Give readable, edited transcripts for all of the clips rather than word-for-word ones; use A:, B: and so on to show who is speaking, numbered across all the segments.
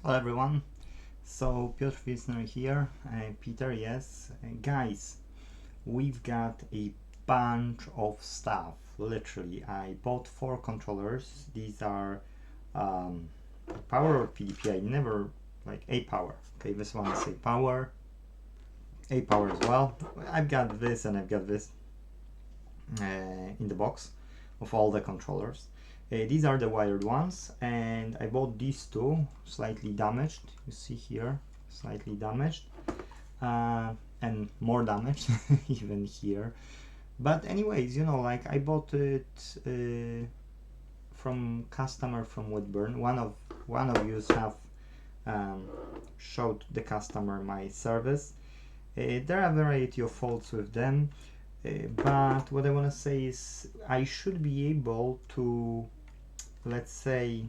A: Hello everyone, so Piotr Wisner here, Peter, yes. Guys, we've got a bunch of stuff, literally. I bought 4 controllers. These are power or PDP, I never, like A power. Okay, this one is A power as well. I've got this and I've got this in the box of all the controllers. These are the wired ones, and I bought these two, slightly damaged. You see here, slightly damaged, and more damaged even here. But anyways, you know, like I bought it from customer from Woodburn. One of you have showed the customer my service. There are a variety of faults with them. But what I want to say is I should be able to, let's say,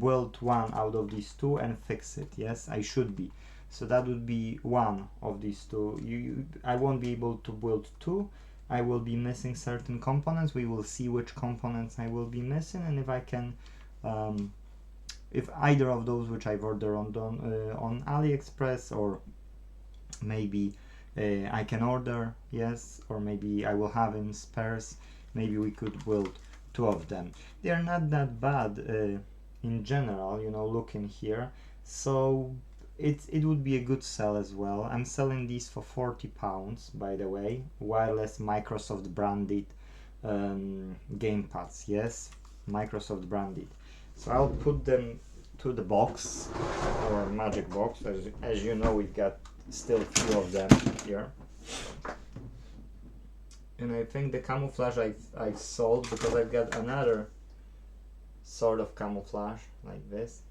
A: build one out of these two and fix it. Yes, I should be. So that would be one of these two. I won't be able to build two. I will be missing certain components. We will see which components I will be missing, and if I can, if either of those which I've ordered on AliExpress, or maybe I can order, yes, or maybe I will have in spares, maybe we could build 2 of them. They are not that bad in general, you know, looking here, so it would be a good sell as well. I'm selling these for £40, by the way, wireless Microsoft branded gamepads, yes, Microsoft branded. So I'll put them to the box, or magic box. As you know, we've got still a few of them here, and I think the camouflage I've sold, because I've got another sort of camouflage like this,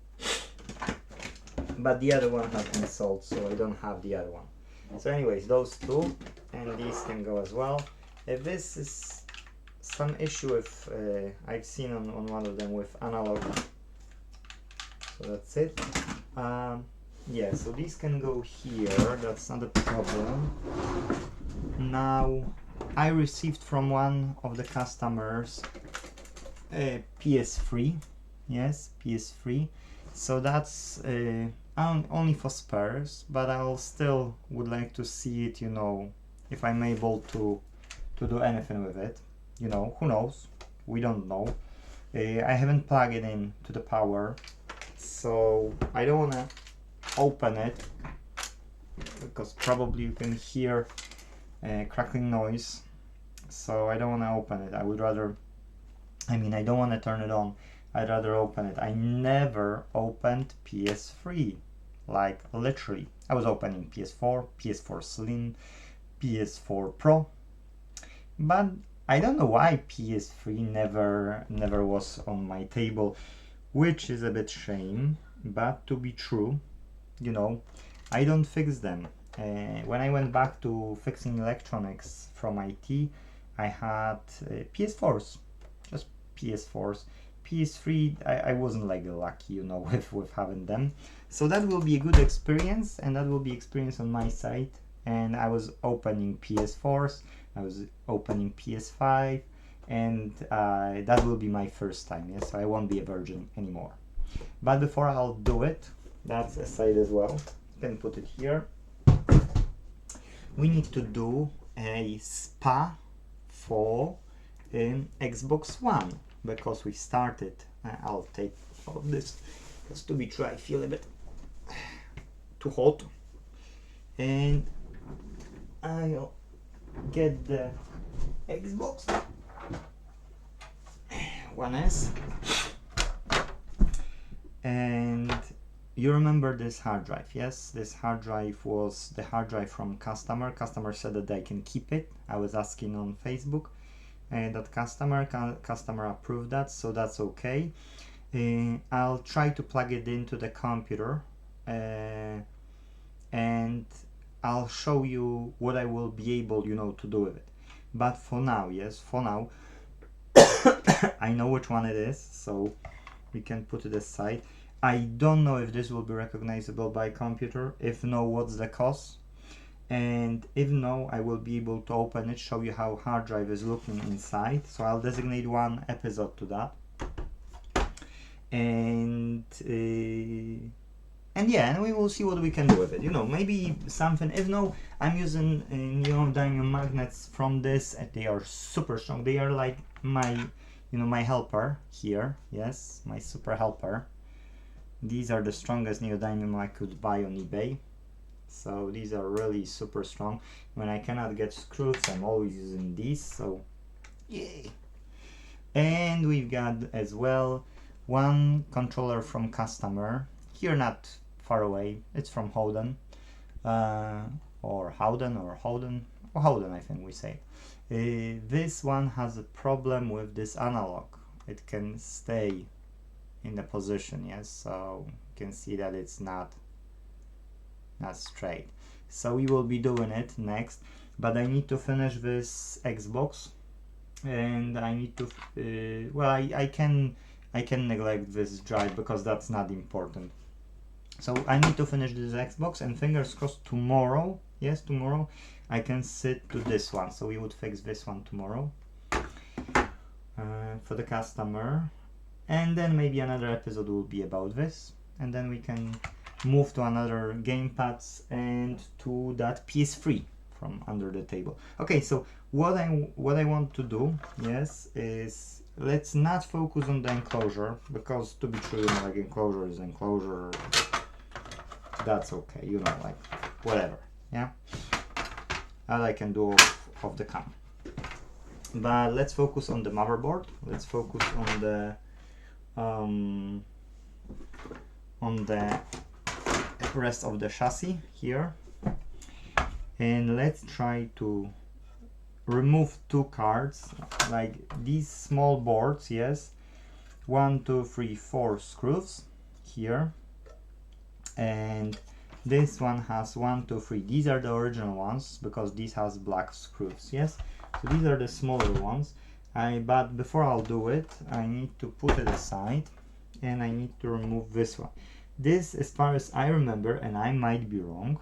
A: but the other one has been sold, so I don't have the other one. So anyways, those two, and these can go as well. If this is some issue with I've seen on one of them with analog, so that's it. Yeah, so these can go here, that's not a problem. Now, I received from one of the customers a PS3, yes, PS3, so that's only for spares, but I'll still would like to see it, you know, if I'm able to do anything with it, you know, who knows, we don't know. I haven't plugged it in to the power, so I don't want to open it, because probably you can hear crackling noise, so I don't want to open it. I would rather, I don't want to turn it on, I'd rather open it. I never opened PS3, like literally. I was opening PS4, PS4 Slim, PS4 Pro, but I don't know why PS3 never was on my table, which is a bit shame, but to be true, you know, I don't fix them. When I went back to fixing electronics from IT, I had PS4s, just PS4s. PS3, I wasn't like lucky, you know, with having them. So that will be a good experience, and that will be experience on my side. And I was opening PS4s, I was opening PS5, and that will be my first time, yes, so I won't be a virgin anymore. But before I'll do it, that's a side as well, you can put it here. We need to do a SPA for Xbox One, because we started. I'll take all of this, because to be true I feel a bit too hot, and I'll get the Xbox One S, and you remember this hard drive, yes? This hard drive was the hard drive from customer. Customer said that they can keep it. I was asking on Facebook, and that customer approved that, so that's okay. I'll try to plug it into the computer, and I'll show you what I will be able, you know, to do with it. But for now, yes, for now, I know which one it is, so we can put it aside. I don't know if this will be recognizable by computer. If no, what's the cost? And if no, I will be able to open it, show you how hard drive is looking inside. So I'll designate one episode to that. And And yeah, and we will see what we can do with it. You know, maybe something. If no, I'm using neodymium magnets from this, and they are super strong. They are like my, you know, my helper here. Yes, my super helper. These are the strongest neodymium I could buy on eBay. So these are really super strong. When I cannot get screws, I'm always using these. So yay! And we've got as well one controller from customer. Here, not far away. It's from Howden, or Howden, I think we say. This one has a problem with this analog. It can stay in the position, yes. So you can see that it's not straight. So we will be doing it next. But I need to finish this Xbox, and I need to. Well, I can neglect this drive because that's not important. So I need to finish this Xbox, and fingers crossed tomorrow, yes, tomorrow, I can sit to this one. So we would fix this one tomorrow for the customer. And then maybe another episode will be about this. And then we can move to another gamepads and to that PS3 from under the table. Okay, so what I want to do, yes, is let's not focus on the enclosure, because to be true, you know, like enclosure is enclosure. That's okay, you know, like whatever, yeah. That I can do off the cam. But let's focus on the motherboard. Let's focus on the rest of the chassis here, and let's try to remove two cards, like these small boards, yes, 1 2 3 4 screws here, and this one has 1 2 3. These are the original ones because this has black screws, yes. So these are the smaller ones. But before I'll do it, I need to put it aside, and I need to remove this one. This, as far as I remember, and I might be wrong,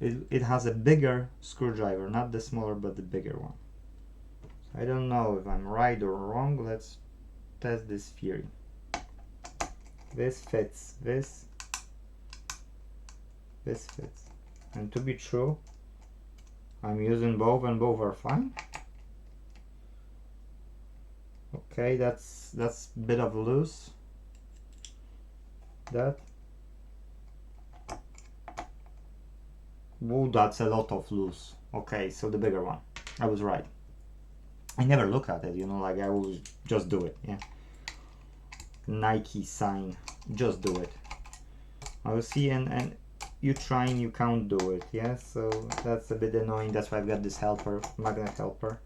A: it has a bigger screwdriver, not the smaller but the bigger one. So I don't know if I'm right or wrong. Let's test this theory. This fits, this fits, and to be true, I'm using both and both are fine. Okay, that's a bit of loose. That. Oh, that's a lot of loose. Okay, so the bigger one. I was right. I never look at it, you know, like I will just do it, yeah. Nike sign, just do it. I will see, and you trying, you can't do it, yeah. So that's a bit annoying. That's why I've got this helper, magnet helper.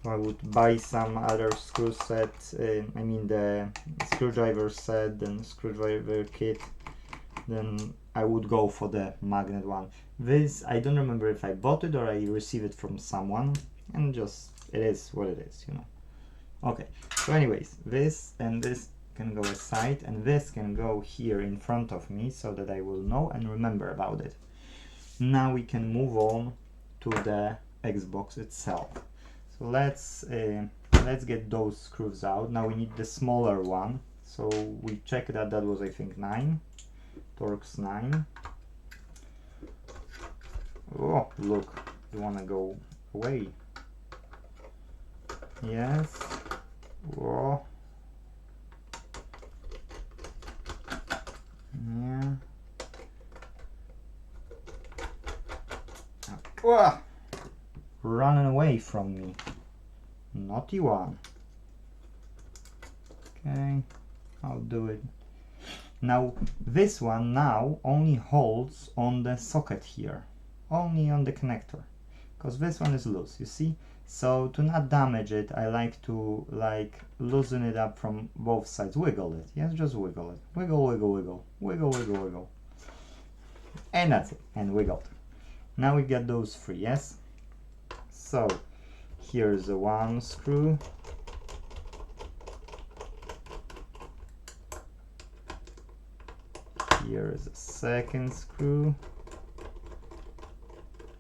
A: I would buy some other screw set, I mean the screwdriver set and screwdriver kit, then I would go for the magnet one. This, I don't remember if I bought it or I received it from someone, and just, it is what it is, you know. Okay, so anyways, this and this can go aside, and this can go here in front of me so that I will know and remember about it. Now we can move on to the Xbox itself. So let's get those screws out. Now we need the smaller one. So we checked that was, I think, 9. Torx 9. Oh, look, you wanna go away? Yes. Oh. Yeah. Oh. Running away from me. Naughty one. Okay, I'll do it. Now this one now only holds on the socket here, only on the connector, because this one is loose, you see. So to not damage it, I like to loosen it up from both sides. Wiggle it, yes, just wiggle it. Wiggle, wiggle, wiggle, wiggle, wiggle, wiggle, and that's it. And wiggled. Now we get those 3, yes. So here's the one screw. Here is the second screw.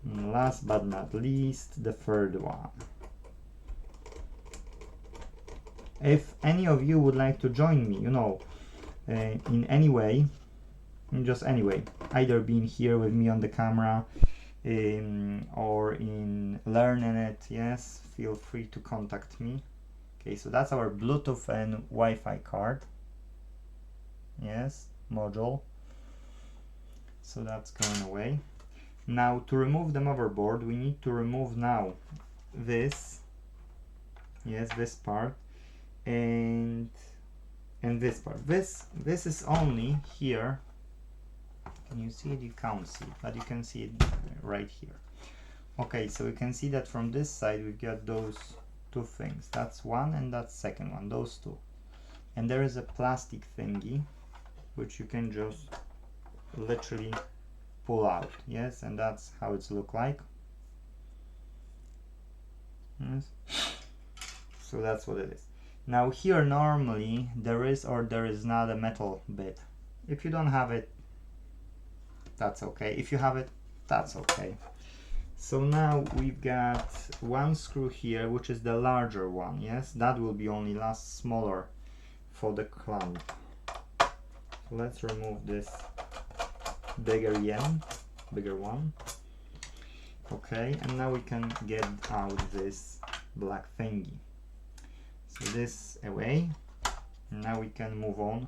A: And last but not least, the third one. If any of you would like to join me, you know, in any way, just anyway, either being here with me on the camera or in learning it, yes, feel free to contact me. Okay, so that's our Bluetooth and Wi-Fi card, yes, module. So that's going away. Now to remove the motherboard, we need to remove now this, yes, this part, and this part. This is only here. Can you see it? You can't see it, but you can see it right here. Okay, so you can see that from this side we've got those two things. That's one and that's second one, those two. And there is a plastic thingy which you can just literally pull out, yes, and that's how it's look like. Yes. So that's what it is. Now here normally there is or there is not a metal bit. If you don't have it, that's okay. If you have it, that's okay. So now we've got one screw here, which is the larger one, yes, that will be only last smaller for the clamp. So let's remove this bigger one. Okay, and now we can get out this black thingy. So this away. Now we can move on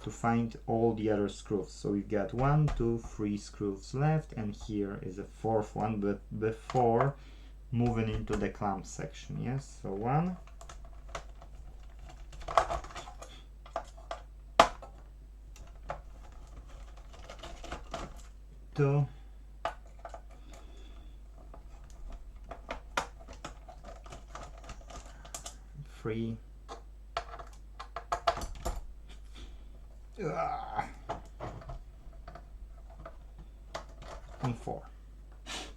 A: to find all the other screws. So we've got 1, 2, 3 screws left, and here is a fourth one, but before moving into the clamp section, yes. So 1, 2, 3, and 4.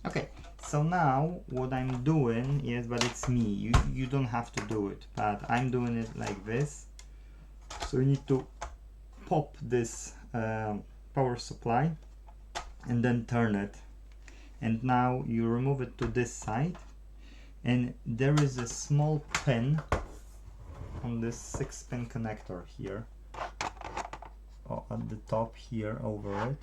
A: Okay, so now what I'm doing, yes, but it's me, you don't have to do it, but I'm doing it like this. So you need to pop this power supply and then turn it, and now you remove it to this side, and there is a small pin on this 6-pin connector here, at the top here over it.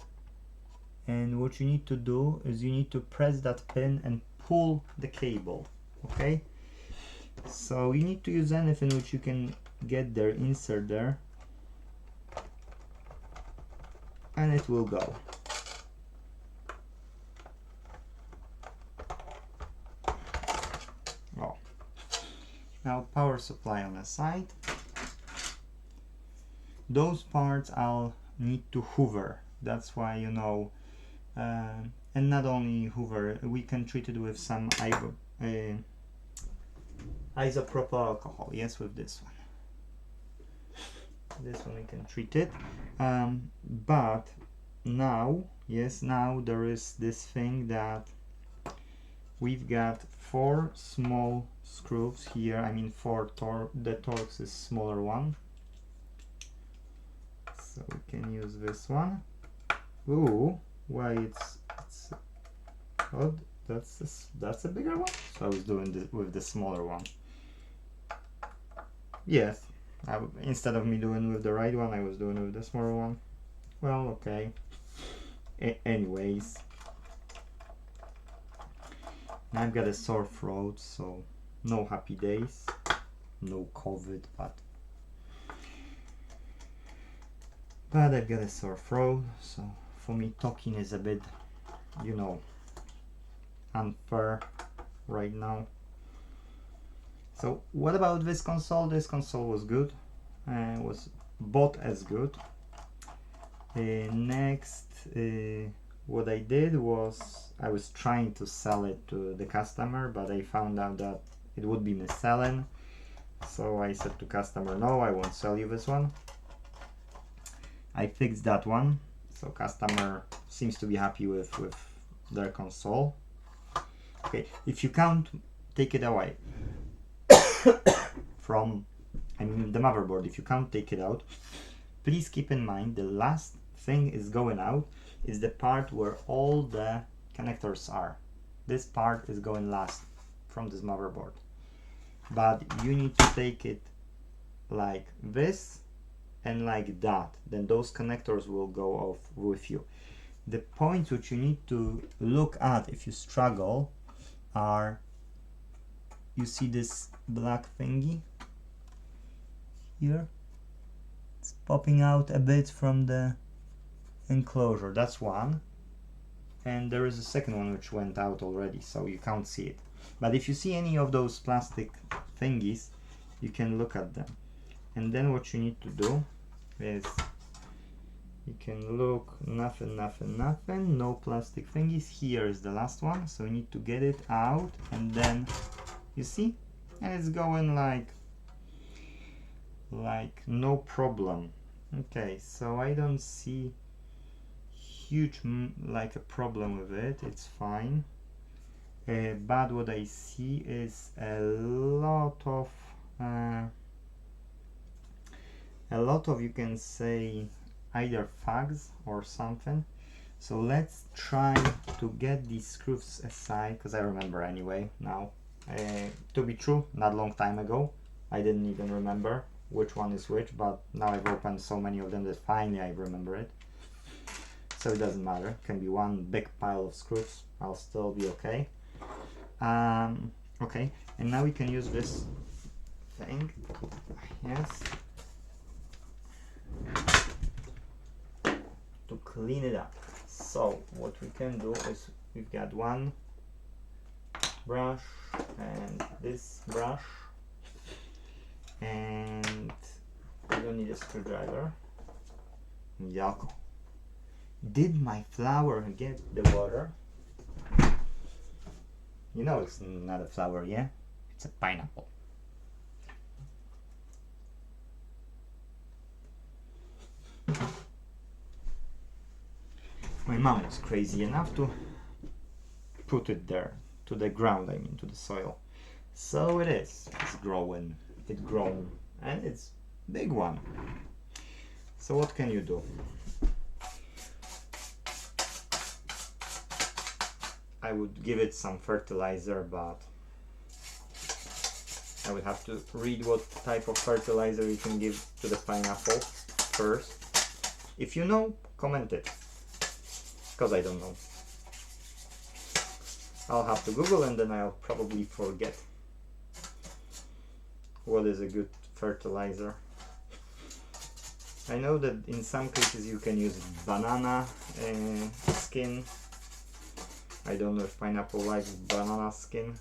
A: And what you need to do is you need to press that pin and pull the cable. Okay, so you need to use anything which you can get there, insert there, and it will go. Oh. Now power supply on the side. Those parts I'll need to hoover, that's why, you know, and not only hoover, we can treat it with some isopropyl alcohol, yes, with this one. This one we can treat it, but now, yes, now there is this thing that we've got 4 small screws here, I mean 4 the Torx is smaller one. So we can use this one. Ooh, why it's odd. That's a bigger one. So I was doing this with the smaller one. Yes, instead of me doing with the right one, I was doing with the smaller one. Well, okay. Anyways, now I've got a sore throat, so no happy days, no COVID, but I've got a sore throat, so for me talking is a bit, you know, unfair right now. So what about this console? This console was good, was bought as good. Next, what I did was I was trying to sell it to the customer, but I found out that it would be mis-selling. So I said to customer, no, I won't sell you this one. I fixed that one, so customer seems to be happy with their console. Okay, if you can't take it away from, I mean the motherboard, if you can't take it out, please keep in mind the last thing is going out is the part where all the connectors are. This part is going last from this motherboard, but you need to take it like this and like that, then those connectors will go off with you. The points which you need to look at if you struggle are, you see this black thingy here? It's popping out a bit from the enclosure. That's one. And there is a second one which went out already, so you can't see it. But if you see any of those plastic thingies, you can look at them. And then what you need to do is, you can look, nothing, no plastic thingies. Here is the last one, so you need to get it out, and then, you see? And it's going like no problem. Okay, so I don't see huge like a problem with it, it's fine. But what I see is a lot of you can say either fags or something. So let's try to get these screws aside, because I remember anyway now. To be true, not a long time ago I didn't even remember which one is which, but now I've opened so many of them that finally I remember it. So it doesn't matter, it can be one big pile of screws, I'll still be okay. Okay, and now we can use this thing, yes, to clean it up. So what we can do is, we've got one brush and this brush, and we don't need a screwdriver. Yuck. Did my flower get the water? You know it's not a flower, yeah? It's a pineapple. My mom was crazy enough to put it there, to the ground, I mean, to the soil. So it is, it's growing, it's grown, and it's a big one. So what can you do? I would give it some fertilizer, but I would have to read what type of fertilizer you can give to the pineapple first. If you know, comment it, because I don't know. I'll have to Google, and then I'll probably forget what is a good fertilizer. I know that in some cases you can use banana skin. I don't know if pineapple likes banana skin.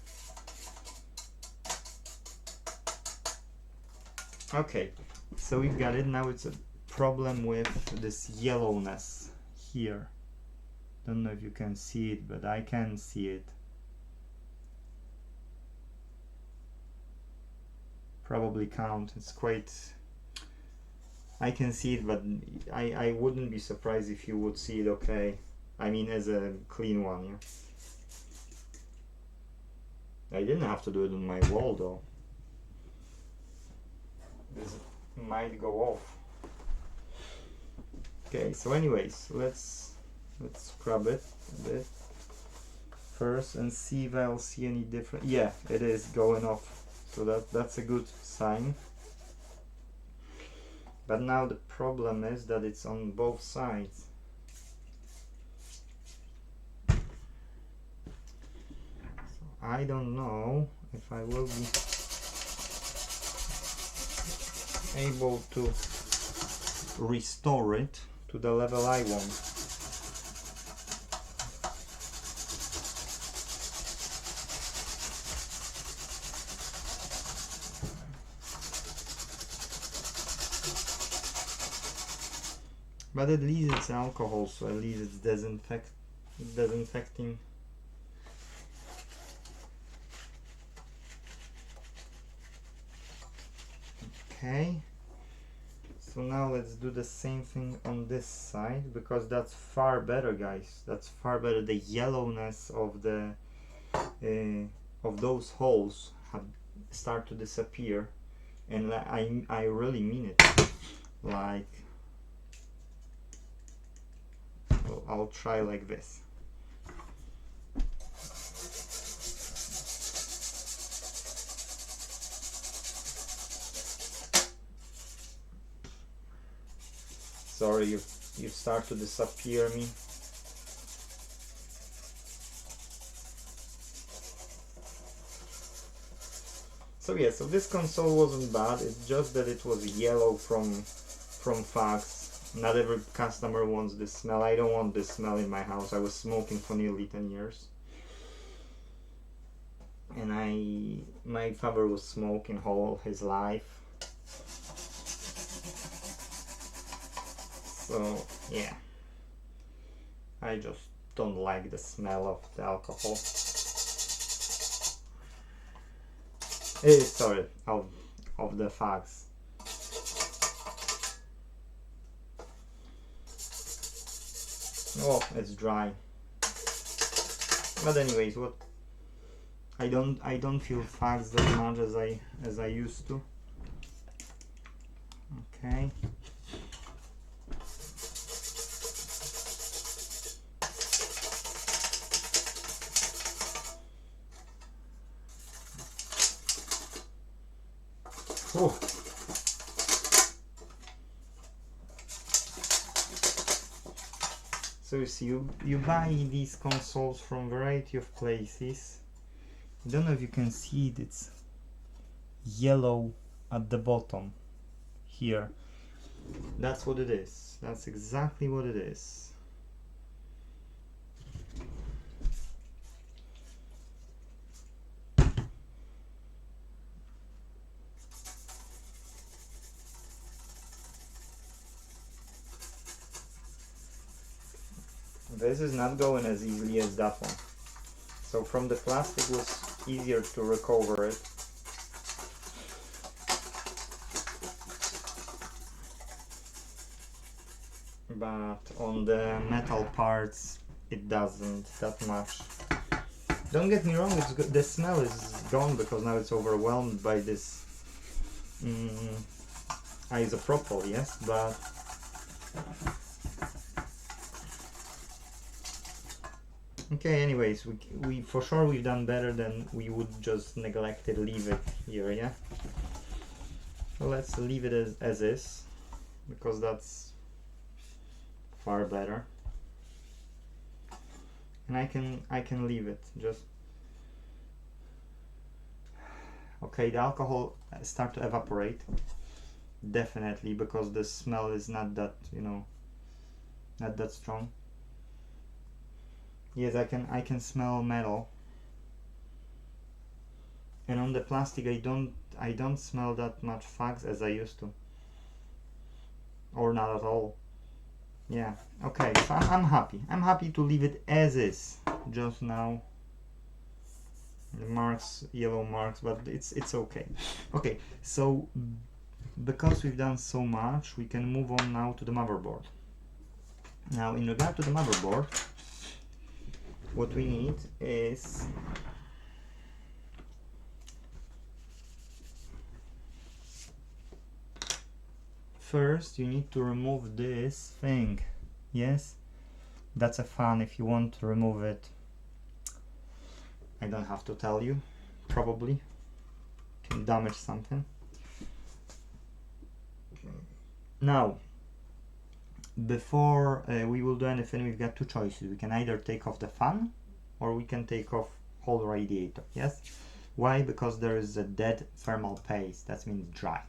A: Okay, so we've got it. Now it's a problem with this yellowness here. Don't know if you can see it, but I can see it. Probably can't. It's quite... I can see it, but I wouldn't be surprised if you would see it okay. I mean, as a clean one, yeah. I didn't have to do it on my wall though. This might go off. Okay, so anyways, let's scrub it a bit first and see if I'll see any different. Yeah, it is going off, so that's a good sign. But now the problem is that it's on both sides. I don't know if I will be able to restore it to the level I want. But at least it's alcohol, so at least it's disinfecting. Okay, so now let's do the same thing on this side, because that's far better, guys. That's far better. The yellowness of the of those holes have start to disappear, and I really mean it. Like, so I'll try like this. Sorry, you start to disappear me. So yeah, so this console wasn't bad, it's just that it was yellow from fags. Not every customer wants this smell. I don't want this smell in my house. I was smoking for nearly 10 years. And my father was smoking all his life. So yeah, I just don't like the smell of the alcohol. Sorry, of the fags. Oh, it's dry. But anyways, what I don't feel fags that much as I used to. Okay. Oh. So you see, you buy these consoles from a variety of places. I don't know if you can see it, it's yellow at the bottom here. That's what it is. That's exactly what it is. This is not going as easily as that one. So from the plastic was easier to recover it. But on the metal parts it doesn't that much. Don't get me wrong, it's good. The smell is gone because now it's overwhelmed by this isopropyl, yes, but okay, anyways, we for sure we've done better than we would just neglect it, leave it here, yeah? So let's leave it as is, because that's far better. And I can leave it, just... Okay, the alcohol start to evaporate, definitely, because the smell is not that, you know, not that strong. Yes, I can smell metal. And on the plastic I don't smell that much fags as I used to. Or not at all. Yeah, okay, so I'm happy. I'm happy to leave it as is. Just now the marks, yellow marks, but it's okay. Okay, so because we've done so much, we can move on now to the motherboard. Now in regard to the motherboard, what we need is first you need to remove this thing. Yes, that's a fan. If you want to remove it, I don't have to tell you, probably can damage something. Now before we will do anything, we've got two choices. We can either take off the fan or we can take off whole radiator. Yes, why? Because there is a dead thermal paste, that means dry.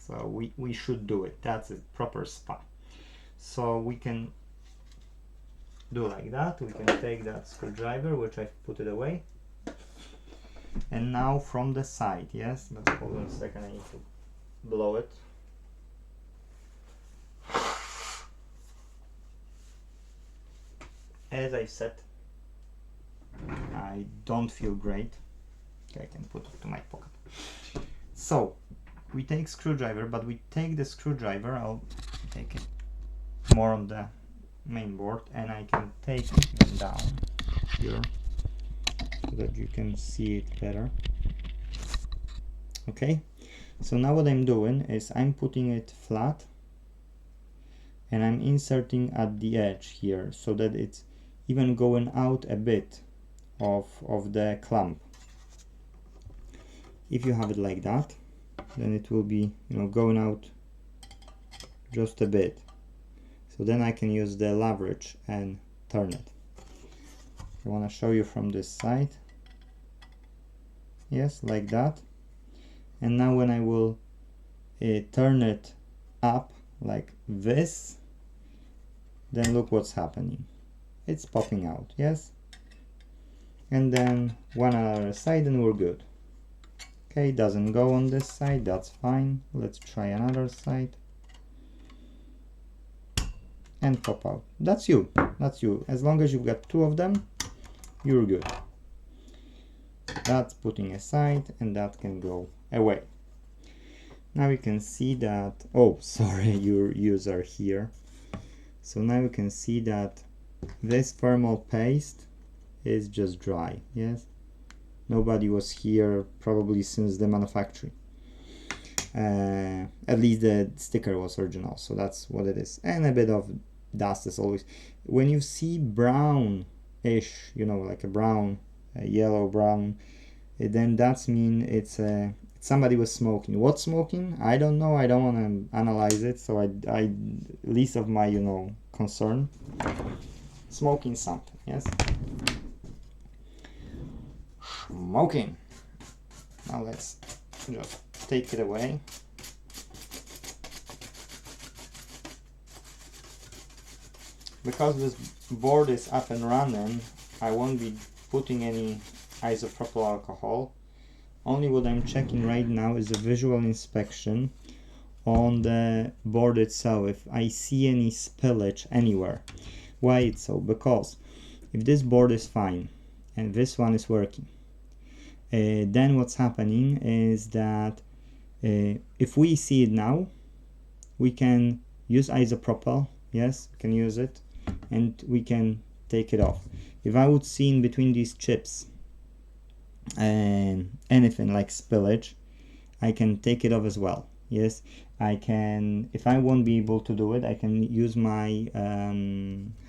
A: So we should do it. That's a proper spa. So we can do like that. We can take that screwdriver, which I've put it away, and now from the side, yes, but hold on a second, I need to blow it. As I said, I don't feel great. Okay, I can put it to my pocket. So we take screwdriver, but we take the screwdriver, I'll take it more on the main board, and I can take it down here so that you can see it better. Okay, so now what I'm doing is I'm putting it flat and I'm inserting at the edge here so that it's even going out a bit of the clamp. If you have it like that, then it will be, you know, going out just a bit. So then I can use the leverage and turn it. I want to show you from this side. Yes, like that. And now when I will turn it up like this, then look what's happening. It's popping out, yes? And then one other side and we're good. Okay, doesn't go on this side, that's fine. Let's try another side. And pop out. That's you. As long as you've got two of them, you're good. That's putting aside and that can go away. Now you can see that, oh, sorry, your user here. So now you can see that this thermal paste is just dry, yes? Nobody was here probably since the manufacturing. At least the sticker was original, so that's what it is. And a bit of dust is always. When you see brown-ish, you know, like a brown, a yellow brown, then that's mean it's somebody was smoking. What's smoking? I don't know. I don't want to analyze it, so I least of my, you know, concern. Smoking something, yes. Smoking. Now let's just take it away. Because this board is up and running, I won't be putting any isopropyl alcohol. Only what I'm checking right now is a visual inspection on the board itself, if I see any spillage anywhere. Why it's so? Because if this board is fine and this one is working, then what's happening is that if we see it now, we can use isopropyl, yes, we can use it, and we can take it off. If I would see in between these chips anything like spillage, I can take it off as well. Yes, I can. If I won't be able to do it, I can use my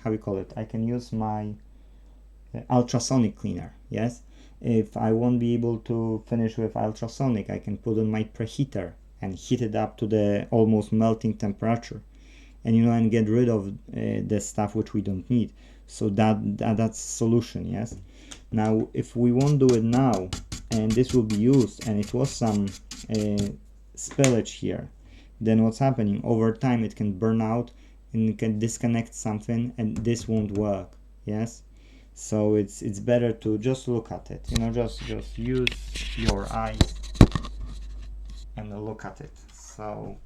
A: how we call it, I can use my ultrasonic cleaner. Yes, if I won't be able to finish with ultrasonic, I can put on my preheater and heat it up to the almost melting temperature, and you know, and get rid of the stuff which we don't need. So that's solution. Yes. Now if we won't do it now and this will be used and it was some spillage here, then what's happening over time, it can burn out and it can disconnect something and this won't work. Yes, so it's better to just look at it, you know, just use your eyes and look at it. So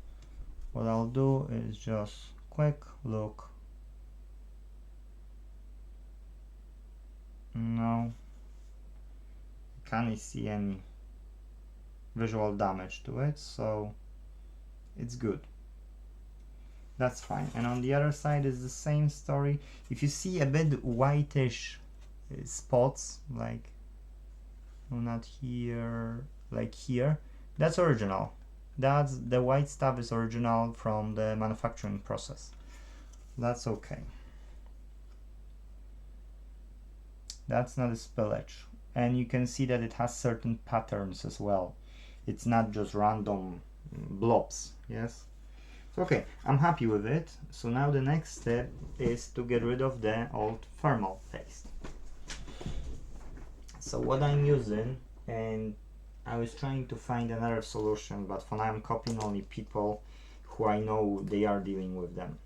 A: what I'll do is just quick look. No, can't see any visual damage to it, so it's good. That's fine. And on the other side is the same story. If you see a bit whitish spots, like not here, like here, that's original. That's the white stuff is original from the manufacturing process. That's okay. That's not a spillage, and you can see that it has certain patterns as well. It's not just random blobs. Yes. So, okay, I'm happy with it. So now the next step is to get rid of the old thermal paste. So what I'm using, and I was trying to find another solution, but for now I'm copying only people who I know they are dealing with them.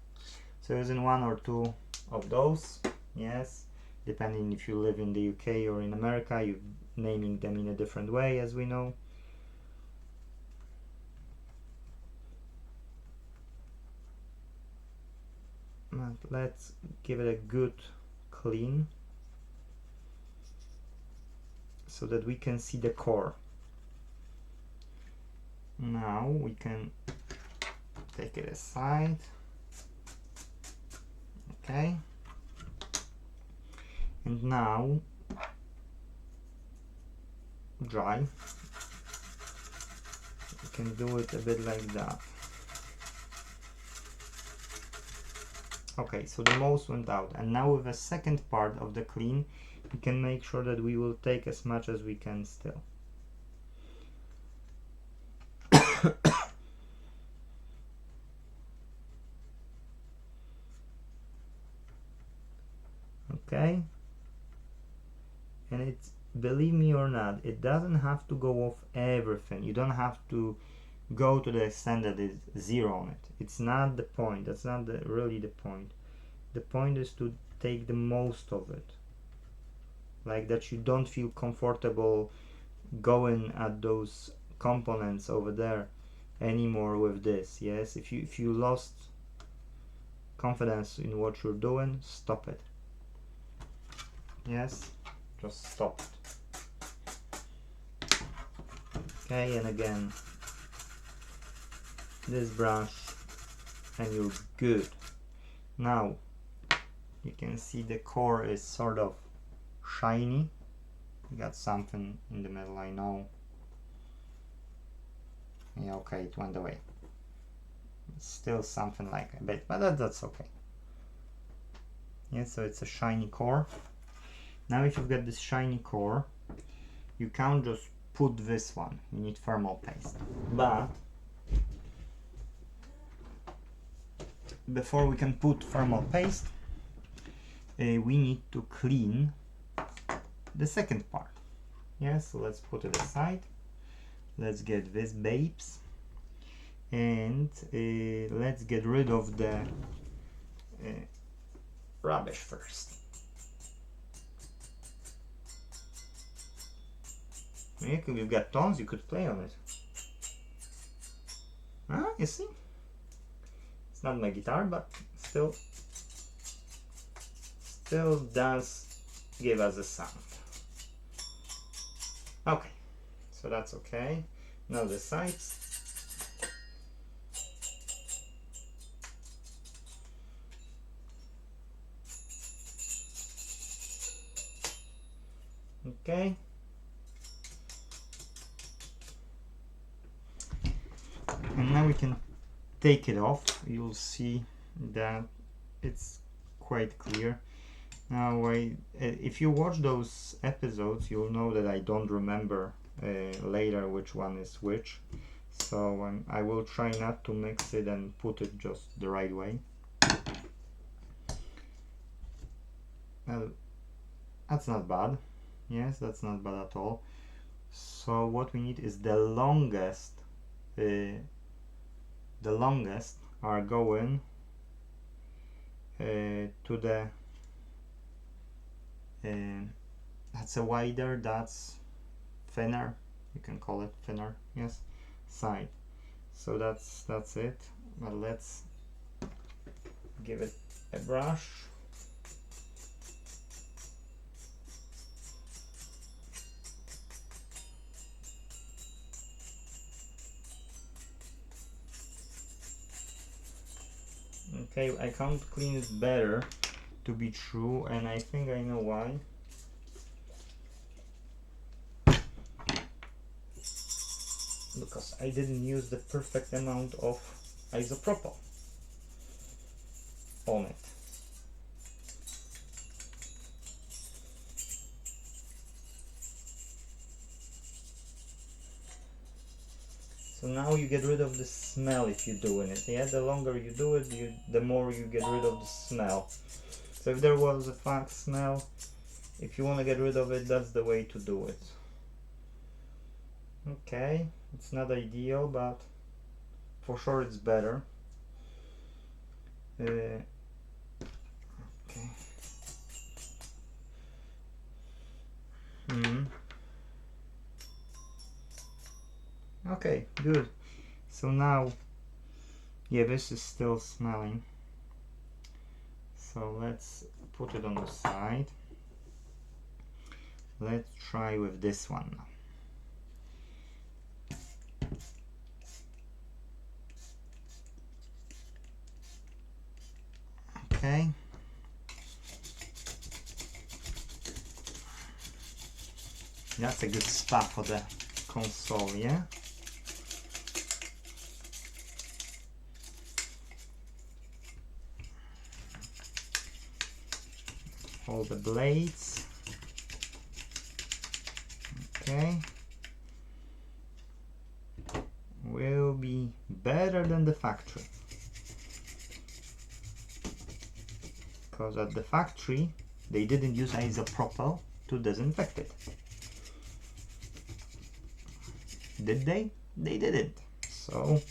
A: So using one or two of those, yes, depending if you live in the UK or in America, you're naming them in a different way, as we know. But let's give it a good clean so that we can see the core. Now we can take it aside. Okay. And now dry. You can do it a bit like that. Okay, so the most went out, and now with the second part of the clean, we can make sure that we will take as much as we can still. Okay, and it's, believe me or not, it doesn't have to go off everything. You don't have to go to the extent that it's zero on it. It's not the point. That's not really the point. The point is to take the most of it, like that you don't feel comfortable going at those components over there anymore with this. Yes, if you lost confidence in what you're doing, stop it. Yes, just stop it. Okay, and again this brush, and you're good. Now you can see the core is sort of shiny. You got something in the middle, I know. Yeah, okay, it went away. It's still something like a bit, but that's okay. Yeah, so it's a shiny core. Now if you've got this shiny core, you can't just put this one. You need thermal paste. But before we can put thermal paste, we need to clean the second part. Yeah, so let's put it aside. Let's get this babes, and let's get rid of the rubbish first. Yeah, we've got tones, you could play on it. Ah, you see? It's not my guitar, but still does give us a sound. Okay, so that's okay. Now the sides. Okay. And now we can take it off. You'll see that it's quite clear. Now, if you watch those episodes, you'll know that I don't remember later which one is which. So I will try not to mix it and put it just the right way. Well, that's not bad. Yes, that's not bad at all. So what we need is the longest. The longest are going to the that's a wider, that's thinner, you can call it thinner, yes, side. So that's it. But let's give it a brush. Okay, I can't clean it better, to be true, and I think I know why. Because I didn't use the perfect amount of isopropyl on it. So now you get rid of the smell if you're doing it. Yeah, the longer you do it, the more you get rid of the smell. So if there was a funk smell, if you want to get rid of it, that's the way to do it. Okay, it's not ideal, but for sure it's better. Okay. Okay, good. So now, yeah, this is still smelling. So let's put it on the side. Let's try with this one now. Okay. That's a good spot for the console, yeah? All the blades. Okay. Will be better than the factory. Because at the factory They didn't use isopropyl to disinfect it. Did they? They didn't. So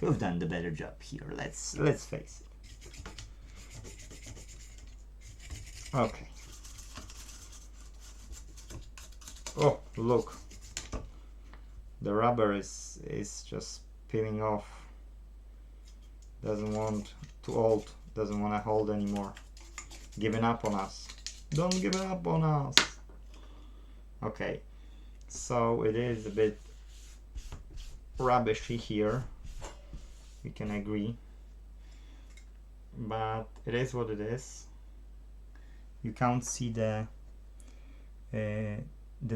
A: we've done the better job here. Let's face it. Okay. Oh, look. The rubber is just peeling off. Doesn't want to hold. Doesn't want to hold anymore. Giving up on us. Don't give up on us. Okay. So it is a bit rubbishy here. We can agree. But it is what it is. You can't see the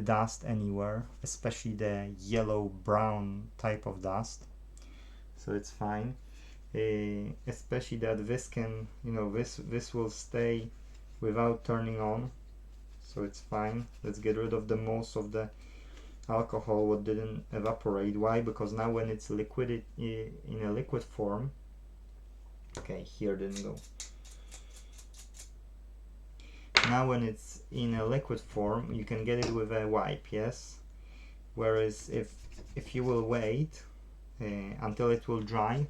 A: dust anywhere, especially the yellow-brown type of dust. So it's fine. Especially that this can, you know, this will stay without turning on. So it's fine. Let's get rid of the most of the alcohol what didn't evaporate. Why? Because now when it's liquid in a liquid form. Okay, here didn't go. Now when it's in a liquid form, you can get it with a wipe, yes? Whereas if you will wait until it will dry,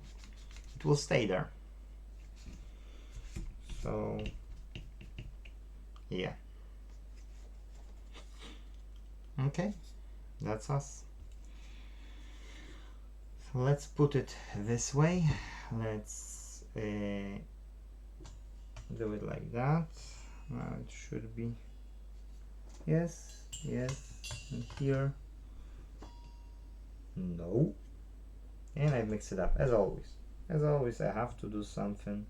A: it will stay there. So, yeah. Okay, that's us. So let's put it this way. Let's do it like that. Now it should be, yes, and here, no, and I mix it up as always. As always, I have to do something.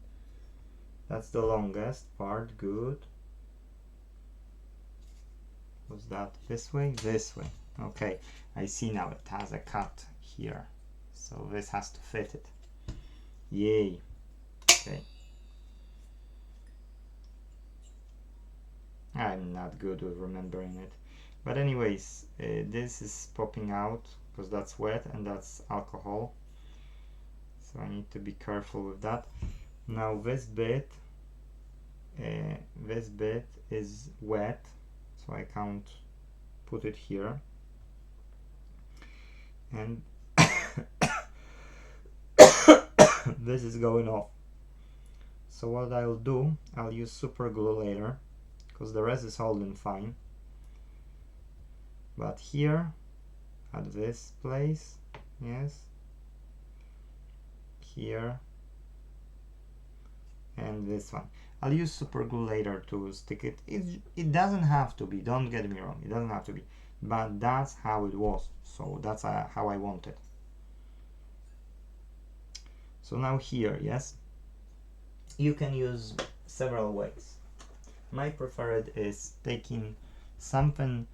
A: That's the longest part. Good. Was that this way? This way. Okay, I see now it has a cut here, so this has to fit it. Yay. Okay. I'm not good with remembering it, but anyways, this is popping out because that's wet and that's alcohol, so I need to be careful with that. Now this bit is wet, so I can't put it here, and this is going off. So what I'll do, I'll use super glue later, because the rest is holding fine. But here, at this place, yes, here, and this one. I'll use super glue later to stick it. It doesn't have to be, don't get me wrong, it doesn't have to be. But that's how it was, so that's how I want it. So now here, yes, you can use several ways. My preferred is taking something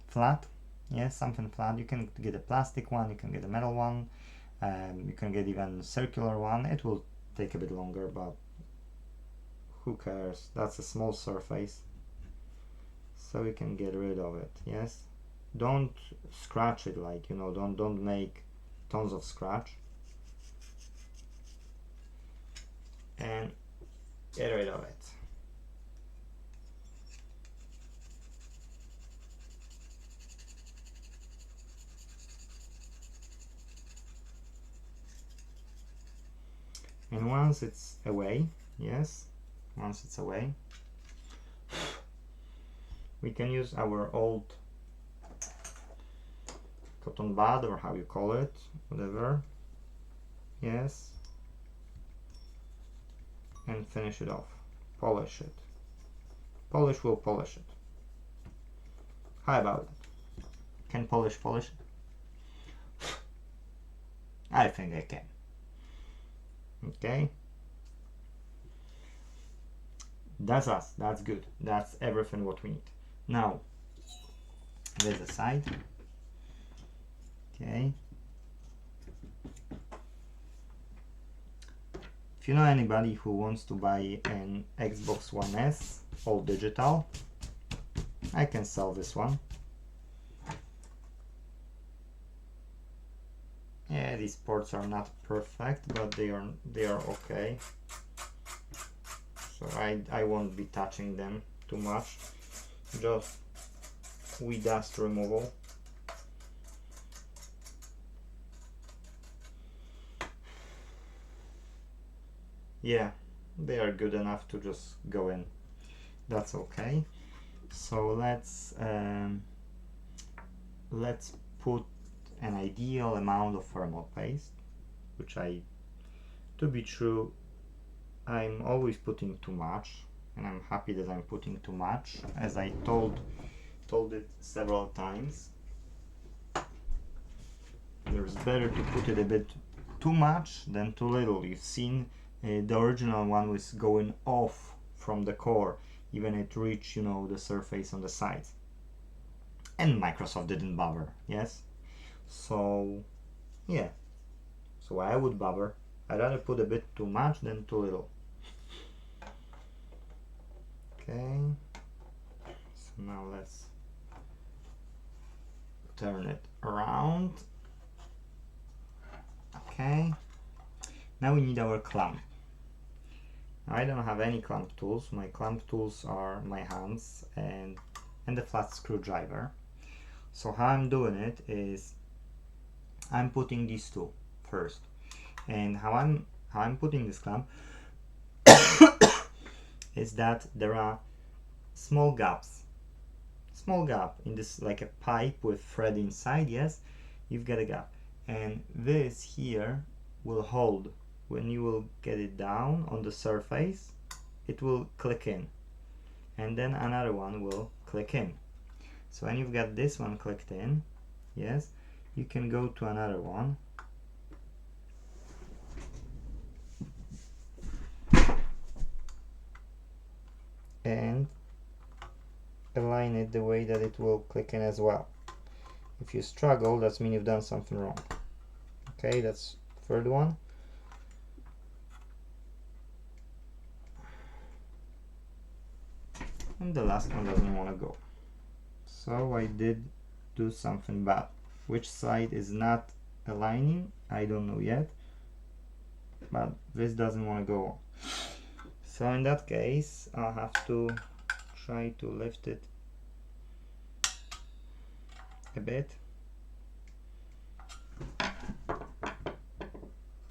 A: flat, yes, something flat. You can get a plastic one, you can get a metal one, you can get even a circular one. It will take a bit longer, but who cares? That's a small surface, so we can get rid of it. Yes, don't scratch it, like, you know, don't make tons of scratch, and get rid of it. And once it's away, yes, once it's away, we can use our old cotton bud, or how you call it, whatever, yes, and finish it off. Polish it. Polish will polish it. How about it? Can polish it? I think I can. Okay, that's us. That's good. That's everything what we need. Now there's a side. Okay, if you know anybody who wants to buy an Xbox One S all digital, I can sell this one. Yeah, these ports are not perfect, but they are okay. So I won't be touching them. too much, just with dust removal. Yeah, they are good enough to just go in. That's okay. So let's put an ideal amount of thermal paste, which to be true, I'm always putting too much, and I'm happy that I'm putting too much, as I told it several times. There's better to put it a bit too much than too little. You've seen the original one was going off from the core, even it reached, you know, the surface on the sides. And Microsoft didn't bother, yes? So, yeah. So I would bother. I'd rather put a bit too much than too little. Okay. So now let's turn it around. Okay. Now we need our clamp. I don't have any clamp tools. My clamp tools are my hands and the flat screwdriver. So how I'm doing it is I'm putting these two first, and how I'm putting this clamp is that there are small gap in this, like a pipe with thread inside. Yes, you've got a gap, and this here will hold. When you will get it down on the surface, it will click in, and then another one will click in. So when you've got this one clicked in, yes, you can go to another one and align it the way that it will click in as well. If you struggle, that means you've done something wrong. Okay, that's the third one. And the last one doesn't want to go. So I did do something bad. Which side is not aligning, I don't know yet, but this doesn't want to go on. So in that case, I'll have to try to lift it a bit.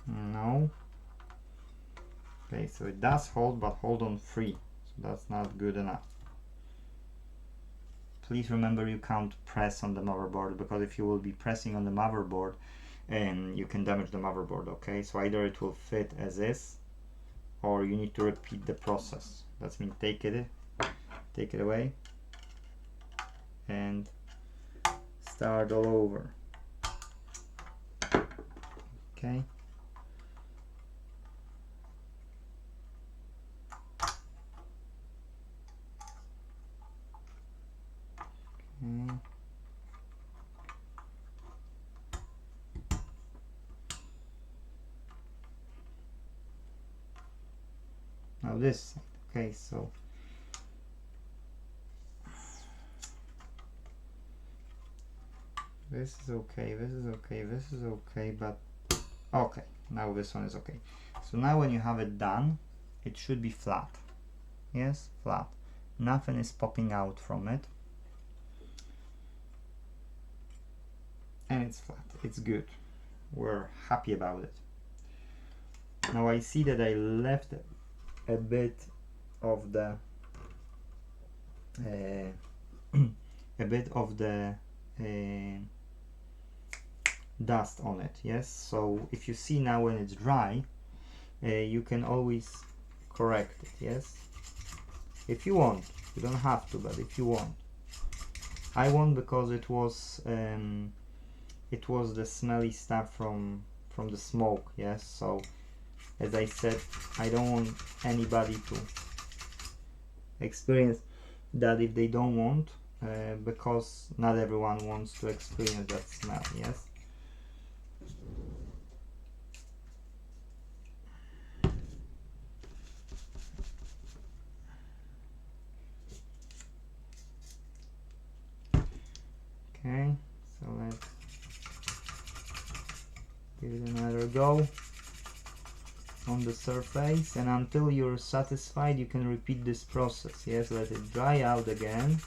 A: No. Okay, so it does hold, but hold on free, so that's not good enough. Please remember, you can't press on the motherboard, because if you will be pressing on the motherboard, you can damage the motherboard. Okay, so either it will fit as is, or you need to repeat the process. That means take it away and start all over. Okay. Now this, okay, so this is okay, this is okay, this is okay, but okay, now this one is okay. So now when you have it done, it should be flat. Yes, flat. Nothing is popping out from it. And it's flat, it's good. We're happy about it. Now I see that I left a bit of the dust on it. Yes, so if you see now when it's dry, you can always correct it. Yes, if you want. You don't have to, but if you want. I won't, because it was the smelly stuff from the smoke. Yes, so as I said, I don't want anybody to experience that if they don't want, because not everyone wants to experience that smell. Yes. Okay, so let's give it another go. on the surface, and until you're satisfied you can repeat this process. Yes, let it dry out again.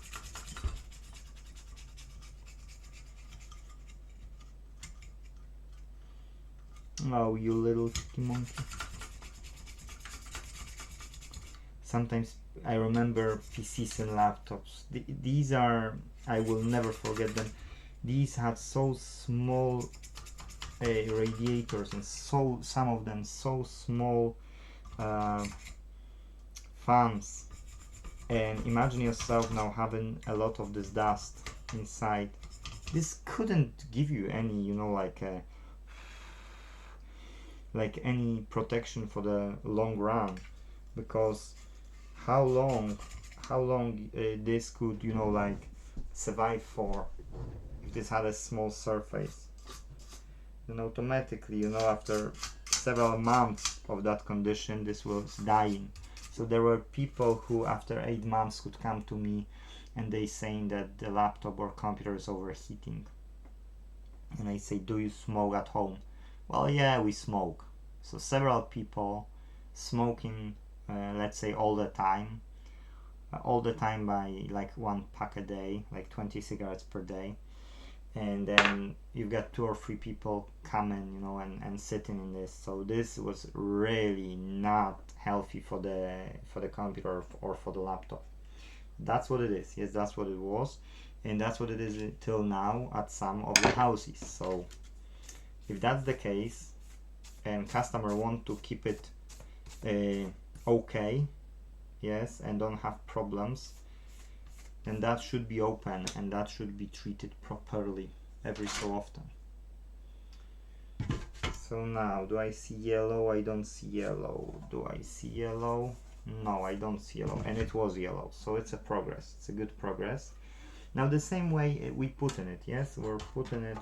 A: Oh, you little sticky monkey. Sometimes I remember PCs and laptops. These are, I will never forget them. These had so small radiators, and so some of them so small fans. And imagine yourself now having a lot of this dust inside. This couldn't give you any, you know, like any protection for the long run, because how long this could, you know, like survive for if this had a small surface. Then automatically, you know, after several months of that condition, this was dying. So there were people who after 8 months could come to me and they saying that the laptop or computer is overheating. And I say, do you smoke at home? Well, yeah, we smoke. So several people smoking, let's say all the time by like 1 pack a day, like 20 cigarettes per day. And then you've got 2 or 3 people coming, you know, and sitting in this. So this was really not healthy for the computer or for the laptop. That's what it is. Yes, that's what it was, and that's what it is till now at some of the houses. So if that's the case and customer want to keep it okay, yes, and don't have problems, then that should be open and that should be treated properly every so often. So now, do I see yellow? I don't see yellow. Do I see yellow? No, I don't see yellow, and it was yellow, so it's a progress. It's a good progress. Now the same way we put in it, yes, we're putting it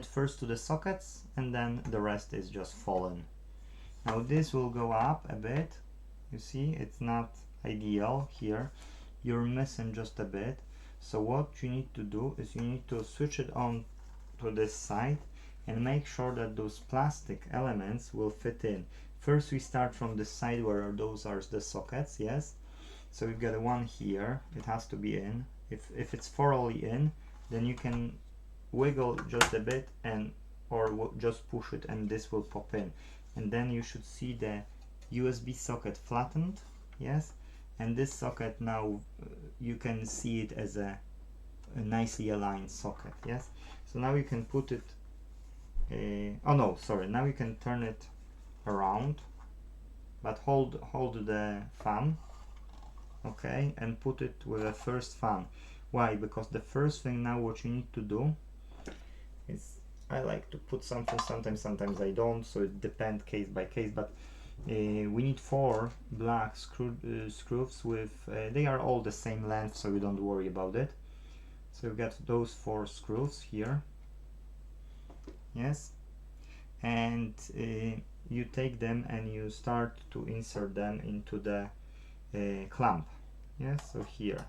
A: first to the sockets, and then the rest is just fallen. Now this will go up a bit. You see, it's not ideal here. You're missing just a bit. So what you need to do is you need to switch it on to this side and make sure that those plastic elements will fit in. First we start from the side where those are the sockets, yes. So we've got one here, it has to be in. If it's thoroughly in, then you can wiggle just a bit and or just push it and this will pop in. And then you should see the USB socket flattened, yes. And this socket now you can see it as a nicely aligned socket, yes. So now you can put it oh no, sorry, now you can turn it around, but hold the fan, okay, and put it with the first fan. Why? Because the first thing now what you need to do is, I like to put something sometimes I don't, so it depends case by case, but we need 4 black screws with they are all the same length, so you don't worry about it. So you've got those 4 screws here, yes, and you take them and you start to insert them into the clamp, yes. So here,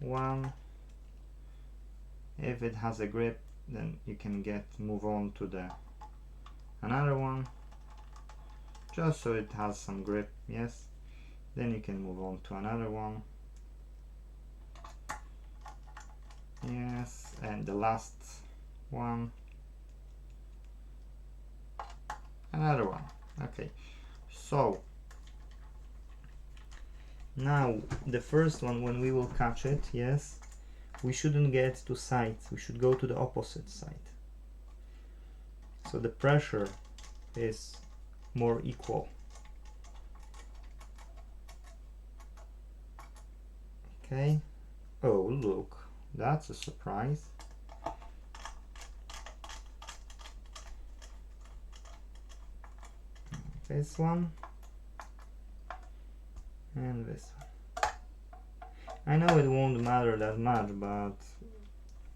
A: 1, if it has a grip, then you can move on to the another one, just so it has some grip, yes. Then you can move on to another one, yes, and the last one, another one. Okay, so now the first one, when we will catch it, yes, we shouldn't get to sides, we should go to the opposite side, so the pressure is more equal. Okay, oh look, that's a surprise. This one and this one. I know it won't matter that much, but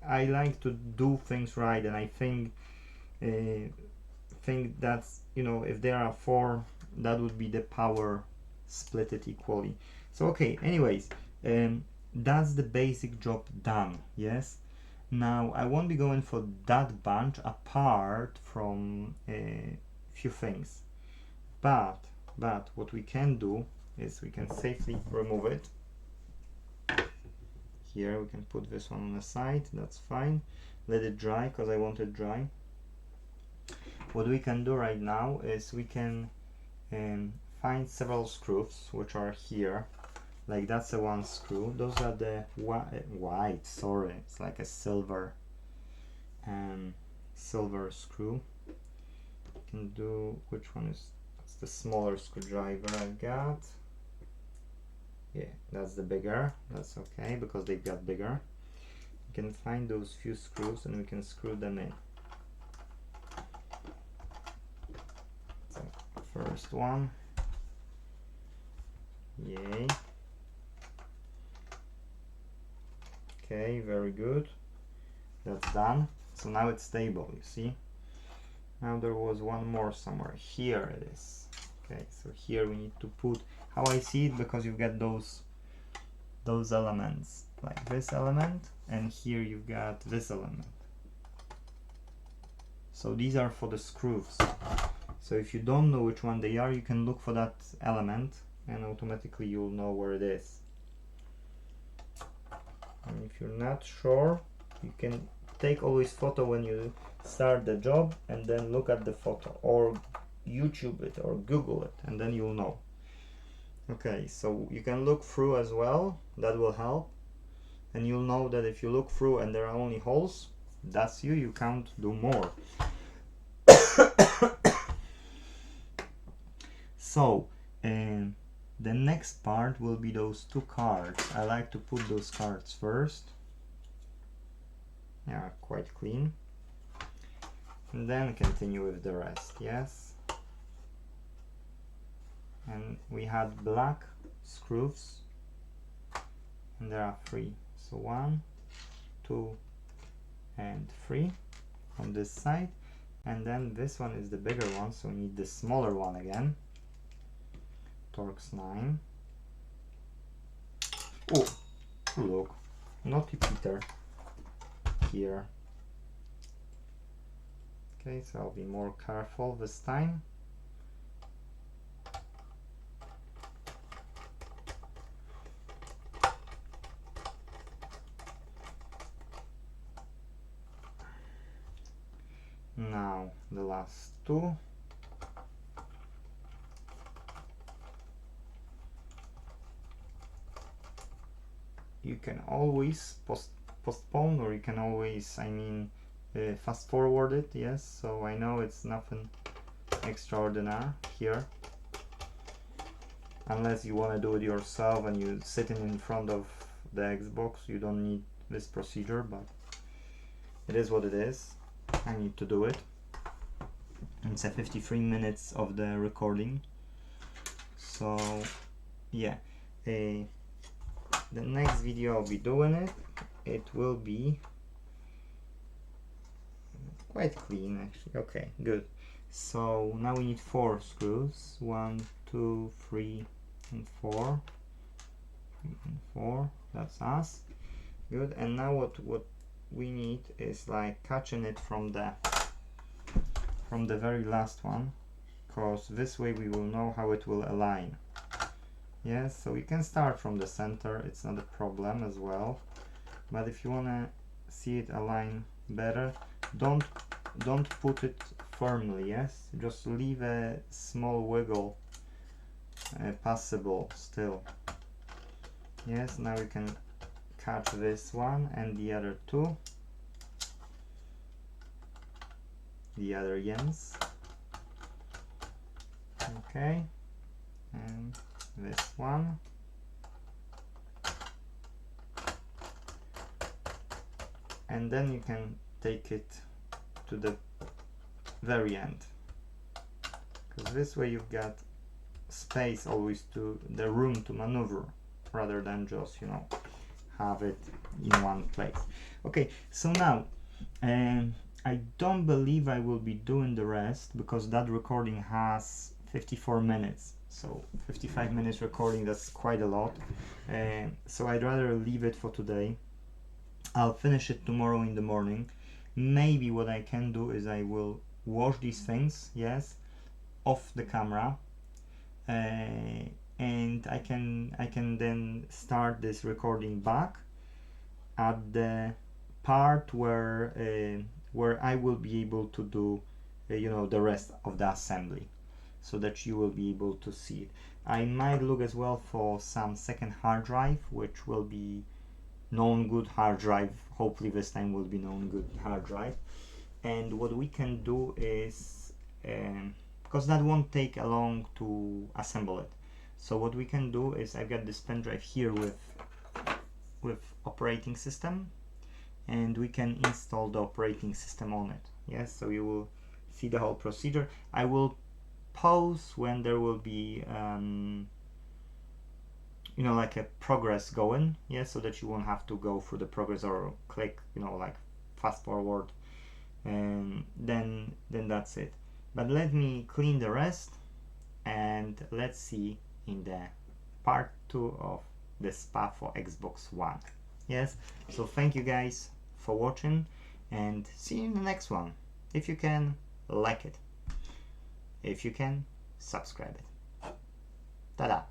A: I like to do things right, and I think that's, you know, if there are 4, that would be the power, split it equally. So okay, anyways, that's the basic job done. Yes, now I won't be going for that bunch apart from a few things, but what we can do is we can safely remove it. Here we can put this one on the side, that's fine. Let it dry, because I want it dry. What we can do right now is we can find several screws which are here. Like that's the one screw. Those are the white, sorry, it's like a silver screw. You can do, which one is, that's the smaller screwdriver I've got. Yeah, that's the bigger, that's okay, because they've got bigger. You can find those few screws and we can screw them in. So, first one. Yay. Okay, very good. That's done. So now it's stable, you see. Now there was one more somewhere. Here it is. Okay, so here we need to put, how I see it, because you've got those elements, like this element, and here you've got this element. So these are for the screws. So if you don't know which one they are, you can look for that element and automatically you'll know where it is. And if you're not sure, you can take always photo when you start the job and then look at the photo, or YouTube it or Google it, and then you'll know. Okay, so you can look through as well, that will help, and you'll know that if you look through and there are only holes, that's you can't do more. So the next part will be those two cards. I like to put those cards first. Yeah, quite clean. And then continue with the rest, yes. And we had black screws, and there are 3. So 1, 2, and 3 on this side. And then this one is the bigger one, so we need the smaller one again. Torx 9. Oh, look, naughty Peter here. Okay, so I'll be more careful this time. Now the last 2. You can always postpone, or you can always, fast forward it, yes, so I know it's nothing extraordinary here, unless you want to do it yourself and you're sitting in front of the Xbox. You don't need this procedure, but it is what it is. I need to do it. It's a 53 minutes of the recording, so yeah. The next video I'll be doing it. It will be quite clean actually. Okay, good. So now we need 4 screws. 1, 2, 3, and 4. 3 and 4. That's us. Good. And now what we need is like catching it from the very last one, because this way we will know how it will align. Yes, so you can start from the center, it's not a problem as well, but if you want to see it align better, don't put it firmly, yes, just leave a small wiggle possible still. Yes, now we can catch this one and the other 2, the other ends. Okay, and this one, and then you can take it to the very end, because this way you've got space always, to the room to maneuver, rather than just, you know, have it in one place. Okay, so now I don't believe I will be doing the rest, because that recording has 54 minutes, so 55 minutes recording, that's quite a lot. So I'd rather leave it for today. I'll finish it tomorrow in the morning. Maybe what I can do is I will wash these things, yes, off the camera, and I can then start this recording back at the part where I will be able to do you know, the rest of the assembly, so that you will be able to see it. I might look as well for some second hard drive, which will be known good hard drive. Hopefully this time will be known good hard drive. And what we can do is, because that won't take long to assemble it, so what we can do is, I've got this pen drive here with operating system, and we can install the operating system on it. Yes, so you will see the whole procedure. I will pause when there will be you know, like a progress going, yes, so that you won't have to go through the progress or click, you know, like fast forward, and then that's it. But let me clean the rest, and let's see in the part 2 of the SPA for Xbox One. Yes, so thank you guys for watching, and see you in the next one. If you can, like it. If you can, subscribe it. Ta-da!